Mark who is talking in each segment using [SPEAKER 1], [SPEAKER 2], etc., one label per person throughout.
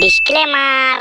[SPEAKER 1] Disclaimer.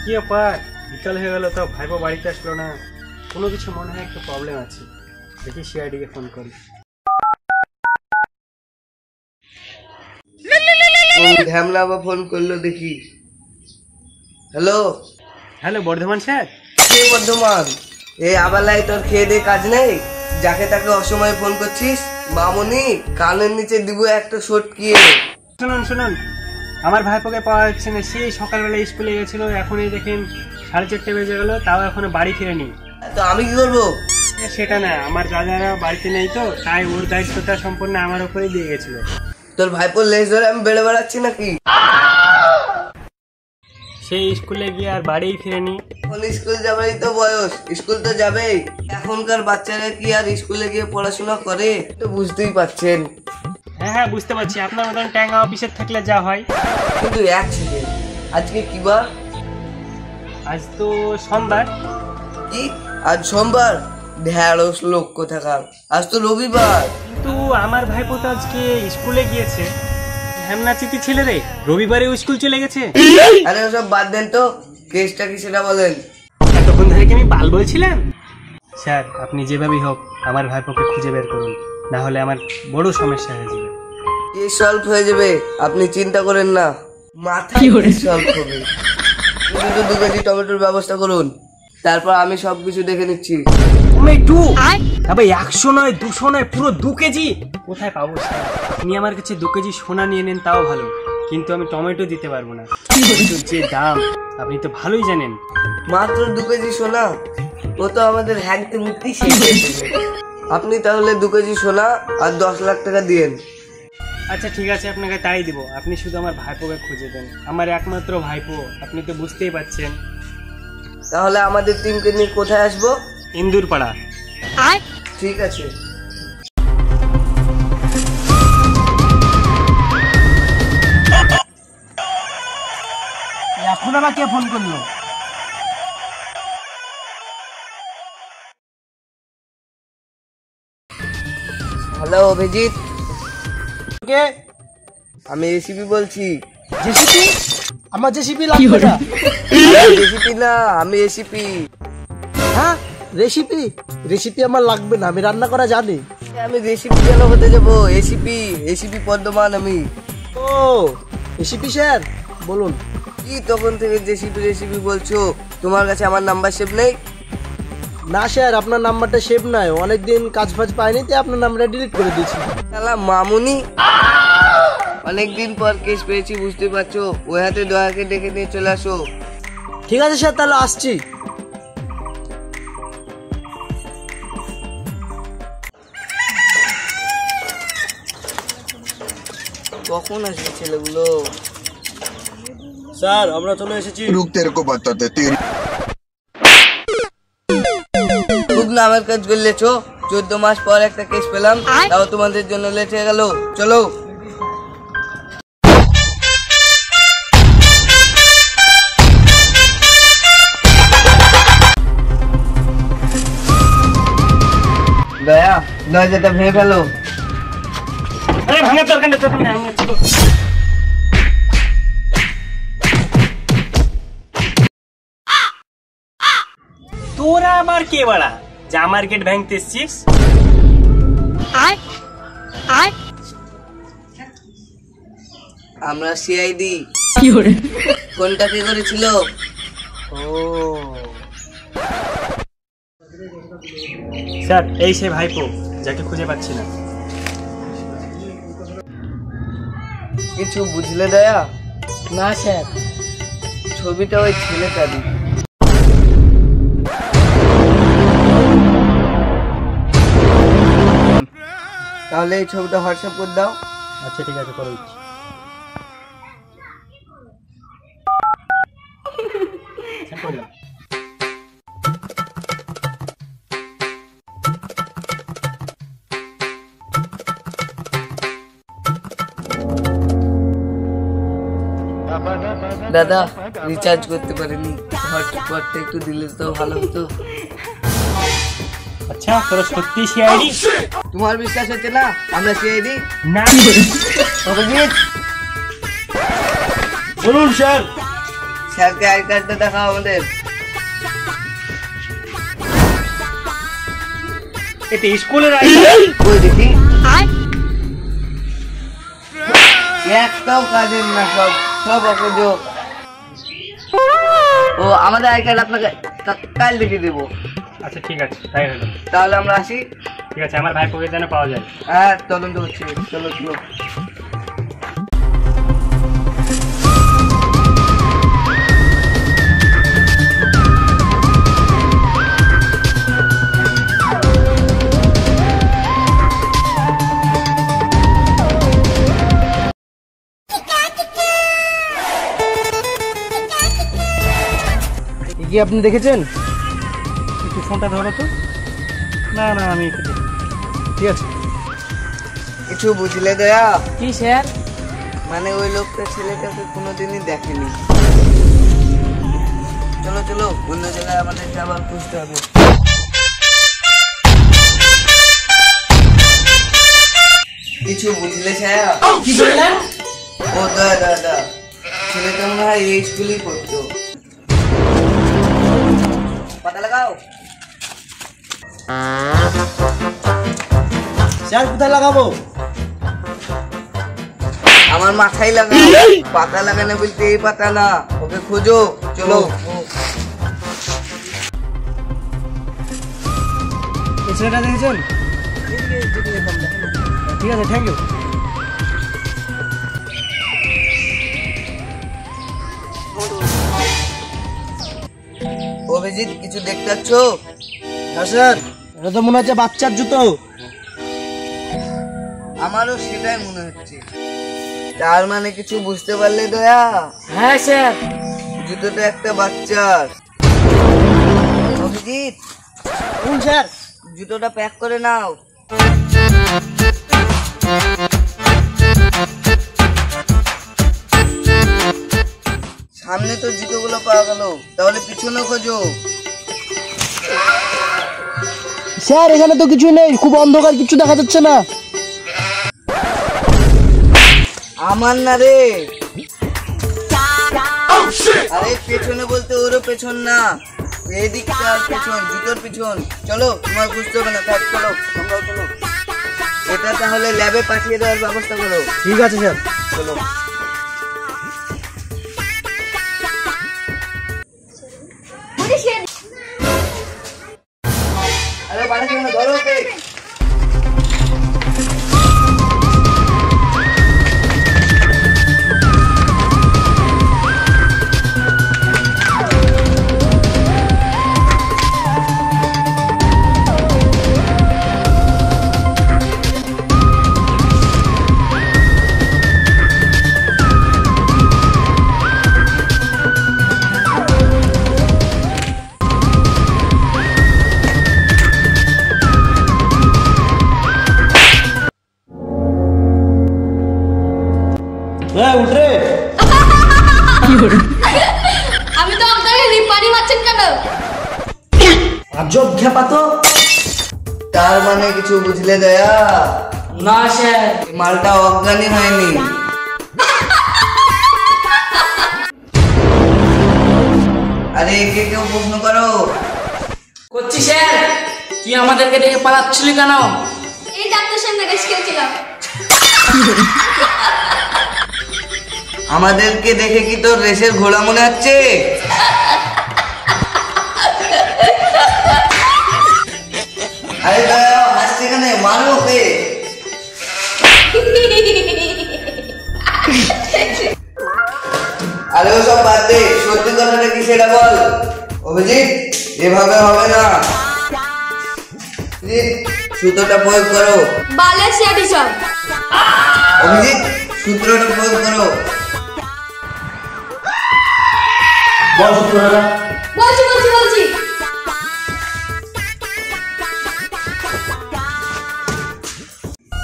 [SPEAKER 2] কি ব্যাপার, বিকাল হয়ে গেল তো ভাইপো বাড়িতে আসলো না? কোনো কিছু মনে হয় একটু প্রবলেম আছে। দেখি সিআইডিকে ফোন করি।
[SPEAKER 3] ঢ্যামলা আবার ফোন করলো দেখি। Hello
[SPEAKER 2] hello Bardhaman sir.
[SPEAKER 3] কে বর্ধমান? এই আবালাই তোর খেয়ে দিয়ে কাজ নেই, যাকে তাকে অসময়ে ফোন করছিস? মামুনি কানের নিচে দিব একটা সটকিয়ে।
[SPEAKER 2] শুনুন শুনুন, আমার ভাইপোকে পাওয়া যাচ্ছে না। সেই সকালবেলা স্কুলে গেছিল, এখনই দেখেন 4:30 বেজে গেল, তাও এখনো বাড়ি ফিরেনি।
[SPEAKER 3] তো আমি কি করবো?
[SPEAKER 2] সেটা না, আমার দাদারা বাড়িতে নেই তো, তাই ওর দায়িত্বটা সম্পূর্ণ আমার উপরেই দিয়ে গেছিল।
[SPEAKER 3] তোর ভাইপোর লেজ ধরে আমি বেড়ে বেড়াচ্ছি নাকি?
[SPEAKER 2] সেই স্কুলে গিয়ে আর বাড়ি ফিরেনি।
[SPEAKER 3] এখন স্কুল যাবেই তো বয়স, স্কুল তো যাবেই। এখনকার বাচ্চারা কি আর স্কুলে গিয়ে পড়াশোনা করে? তো বুঝতেই পারছেন।
[SPEAKER 2] হ্যাঁ হ্যাঁ, বুঝতে পারছি, আপনার মতন ট্যাঙ্গা অফিসের থাকলে যা হয়।
[SPEAKER 3] কিন্তু এক সেকেন্ড, আজকে কি বার?
[SPEAKER 2] আজ তো সোমবার।
[SPEAKER 3] কি আজ সোমবার? ঢেঁড়স লোক কোথাকার, আজ তো রবিবার।
[SPEAKER 2] কিন্তু আমার ভাইপো তো আজকে স্কুলে গিয়েছে। হেমনা চিতি ছেলে রে, রবিবারে স্কুল চলে গেছে।
[SPEAKER 3] আরে ওসব বাদ দেন তো, কেসটা কি সেটা বলেন।
[SPEAKER 2] এতক্ষণ ধরে কি আমি বাল বলছিলাম? স্যার, আপনি যেভাবেই হোক আমার ভাইপোকে খুঁজে বের করুন, না হলে আমার বড় সমস্যা হয়ে যাবে।
[SPEAKER 3] কেস সলভ হয়ে যাবে, আপনি চিন্তা করেন না, মাথায় সলভ হবে। শুধু 2 কেজি টমেটোর ব্যবস্থা করুন, তারপর আমি সবকিছু দেখে নিচ্ছি।
[SPEAKER 2] টমেটো? তবে 100 নয়, 200 নয়, পুরো 2 কেজি কোথায় পাবো স্যার? আপনি আমার কাছে 2 কেজি সোনা নিয়ে নেন তাও ভালো, কিন্তু আমি টমেটো দিতে পারবো না। টমেটোর যে দাম আপনি তো ভালোই জানেন।
[SPEAKER 3] মাত্র 2 কেজি সোনা? ও তো আমাদের হ্যাংতে মুক্তি শেষ হয়ে যাবে। আপনি তাহলে 2 কেজি সোনা আর 10 লাখ টাকা দিয়েন।
[SPEAKER 2] আচ্ছা ঠিক আছে, আপনাকে তাই দিব। আপনি শুধু আমার ভাইপোকে খুঁজে দেন, আমার একমাত্র ভাইপো, আপনি তো বুঝতেই পারছেন।
[SPEAKER 3] তাহলে আমাদের টিমকে নিয়ে কোথায় আসবো?
[SPEAKER 2] ইন্দুর পাড়া।
[SPEAKER 3] ঠিক আছে।
[SPEAKER 2] এখন আবার কে ফোন করলো?
[SPEAKER 3] হ্যালো অভিজিৎ।
[SPEAKER 2] কে?
[SPEAKER 3] আমি এসিপি বলছি।
[SPEAKER 2] জেসিপি? আমার জেসিপি লাগবে না।
[SPEAKER 3] এসিপি না, আমি এসিপি।
[SPEAKER 4] হ্যাঁ, রেসিপি রেসিপি আমার লাগবে না, আমি রান্না করা জানি।
[SPEAKER 3] আমি রেসিপি কেন হতে যাবো? এসিপি, এসিপি পদ্মমান আমি।
[SPEAKER 4] ও রেসিপি স্যার, বলুন।
[SPEAKER 3] কি তখন থেকে জেসিপি রেসিপি বলছো? তোমার কাছে আমার নাম্বার সেভ নেই?
[SPEAKER 4] না স্যার, আপনার নাম্বারটা সেভ নাই, অনেকদিন কাজ ফাজ পাইনি, তাই আপনার নাম্বারটা ডিলিট করে দিয়েছি।
[SPEAKER 3] শালা মামুনি, অনেকদিন পর কেস পেয়েছি, বুঝতে পারছো? ওই হাতে দয়াকে ডেকে নিয়ে চলে আসো।
[SPEAKER 4] ঠিক আছে স্যার, তাহলে আসছি।
[SPEAKER 3] কখন আসবে ছেলেগুলো?
[SPEAKER 4] স্যার আমরা চলে এসেছি।
[SPEAKER 5] रुक तेरे को बताते तेरी
[SPEAKER 3] খুব নামের কাজ করলেছো। 14 মাস পর একটা কেস পেলাম, তাও তোমাদের জন্য লেট হয়ে গেল। চলো। দয়া, দরজাটা ভেঙে ফেলো।
[SPEAKER 2] আরে ভাঙার দরকার নেই, দরকার নেই, আমি আছি তো। তোরা আবার কে বাড়া, যা মার্কেট ভাঙতে এসছিস?
[SPEAKER 3] আমরা সিআইডি। কোনটা কি করেছিল?
[SPEAKER 2] ও স্যার, এই সে ভাইপো যাকে খুঁজে পাচ্ছি না।
[SPEAKER 3] কিছু বুঝলে দয়া?
[SPEAKER 4] না স্যার।
[SPEAKER 3] ছবিটা ওই ছেলেটারই। তাহলে এই ছবিটা হোয়াটসঅ্যাপ করে দাও।
[SPEAKER 2] আচ্ছা ঠিক আছে, করে দিচ্ছি। করলাম।
[SPEAKER 3] দাদা রিচার্জ করতে পারিনি, হটস্পটটা একটু দিলে তো ভালো হতো।
[SPEAKER 2] আচ্ছা তোর সত্যি সিআইডি?
[SPEAKER 3] তোমার বিশ্বাস হচ্ছে না আমরা সিআইডি?
[SPEAKER 2] না।
[SPEAKER 3] অভিজিৎ
[SPEAKER 2] বলুন স্যার।
[SPEAKER 3] স্যারকে আই কার্ডটা দেখাও আমাদের।
[SPEAKER 2] এতে স্কুলের আইডি?
[SPEAKER 3] কই দেখি। একটাও কাজের না, সব সব অকেজো। ও আমাদের আই কার্ড আপনাকে কাল লিখে দেবো।
[SPEAKER 2] আচ্ছা ঠিক আছে, তাই হলো।
[SPEAKER 3] তাহলে আমরা আসি।
[SPEAKER 2] ঠিক আছে, আমার ভাইপোকে যেন পাওয়া যায়।
[SPEAKER 3] হ্যাঁ তদন্ত হচ্ছে, চলো চলো।
[SPEAKER 4] কি আপনি দেখেছেন?
[SPEAKER 2] একটু ফোনটা ধরো তো। না না, আমি একটু দেখি।
[SPEAKER 4] ঠিক আছে।
[SPEAKER 3] কিছু বুঝলে দয়া?
[SPEAKER 1] কি স্যার?
[SPEAKER 3] মানে ওই লোকটা ছেলেটাকে কোনোদিনই দেখেনি। চলো চলো, অন্য জায়গায় আমাদেরকে আবার খুঁজতে হবে। কিছু বুঝলে ছায়া?
[SPEAKER 1] কি বললেন?
[SPEAKER 3] ও দয়া দাদা, ছেলেটা মনে হয় এই স্কুলেই পড়তো। পাতা লাগাও।
[SPEAKER 4] স্যার কোথায় লাগাবো?
[SPEAKER 3] আমার মাথায় লাগাও। পাতা লাগানো বলতে এই পাতা না, ওকে খোঁজো। চলো।
[SPEAKER 4] এই ছেলেটা দেখেছেন? ঠিক আছে, থ্যাংক ইউ।
[SPEAKER 3] অভিজিৎ কিছু দেখতে পাচ্ছ?
[SPEAKER 4] হ্যাঁ স্যার, এটা তো মনে হচ্ছে বাচ্চার জুতো।
[SPEAKER 3] আমারও সেটাই মনে হচ্ছে। তার মানে কিছু বুঝতে পারলে দয়া?
[SPEAKER 1] হ্যাঁ স্যার।
[SPEAKER 3] জুতোটা একটা বাচ্চার। অভিজিৎ
[SPEAKER 4] স্যার
[SPEAKER 3] জুতোটা প্যাক করে নাও। সামনে তো জুতোগুলো পাওয়া গেল, তাহলে পিছনে খোঁজো।
[SPEAKER 4] স্যার এখানে তো কিছু নেই, খুব অন্ধকার, কিছু দেখা যাচ্ছে না।
[SPEAKER 3] আমার না রে। আরে পেছনে বলতে ওরও পেছন না, এদিকটার পেছন, জুতোর পিছন। চলো, তোমার বুঝতে হবে না, থাক চলো, তোমরাও চলো। এটা তাহলে ল্যাবে পাঠিয়ে দেওয়ার ব্যবস্থা করো।
[SPEAKER 4] ঠিক আছে স্যার,
[SPEAKER 3] চলো। আরে পাঠাচ্ছি না, ধরো ওকে।
[SPEAKER 4] উঠরে।
[SPEAKER 5] আমি তো আপনাকে পানি মারছেন কেন?
[SPEAKER 4] আজব খেপা তো।
[SPEAKER 3] তার মানে কিছু বুঝলে দয়া?
[SPEAKER 1] না স্যার।
[SPEAKER 3] মালটা অজ্ঞানী হয়নি। আরে একে কেউ প্রশ্ন করো।
[SPEAKER 1] করছি স্যার। তুই আমাদেরকে দেখে পালাচ্ছিলি কেন?
[SPEAKER 5] এই ডাক্তার সামনে রেস খেলছিলাম।
[SPEAKER 3] আমাদেরকে দেখে কি তোর রেসের ঘোড়া মনে হচ্ছে? আরে দয়া হাসছে কেন? মারো ওকে। আরে ওসব বাদ দে, সত্যি কথাটা কি সেটা বল। অভিজিৎ এভাবে হবে না। সুতোটা প্রয়োগ করো।
[SPEAKER 5] বালে সিয়াটি সব।
[SPEAKER 3] অভিজিৎ সূত্রটা প্রয়োগ করো।
[SPEAKER 4] বল সূত্রটা।
[SPEAKER 5] বলছি বলছি বলছি।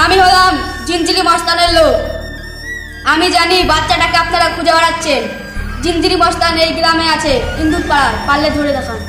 [SPEAKER 5] আমি হলাম জিনজিলি মস্তানের লোক। আমি জানি বাচ্চাটাকে আপনারা খুঁজে বেড়াচ্ছেন। জিঞ্জিরি মস্তান এই গ্রামে আছে, ইন্দুর পাড়ায়, পারলে ধরে দেখান।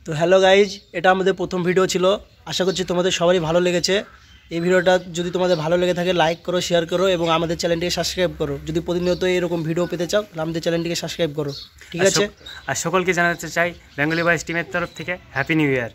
[SPEAKER 4] তো হ্যালো গাইজ, এটা আমাদের প্রথম ভিডিও ছিল। আশা করছি তোমাদের সবারই ভালো লেগেছে। এই ভিডিওটা যদি তোমাদের ভালো লেগে থাকে লাইক করো, শেয়ার করো এবং আমাদের চ্যানেলটিকে সাবস্ক্রাইব করো। যদি প্রতিনিয়ত এরকম ভিডিও পেতে চাও তাহলে আমাদের চ্যানেলটিকে সাবস্ক্রাইব করো, ঠিক আছে?
[SPEAKER 2] আর সকলকে জানাতে চাই বেঙ্গলি বয়েজ টিমের তরফ থেকে হ্যাপি নিউ ইয়ার।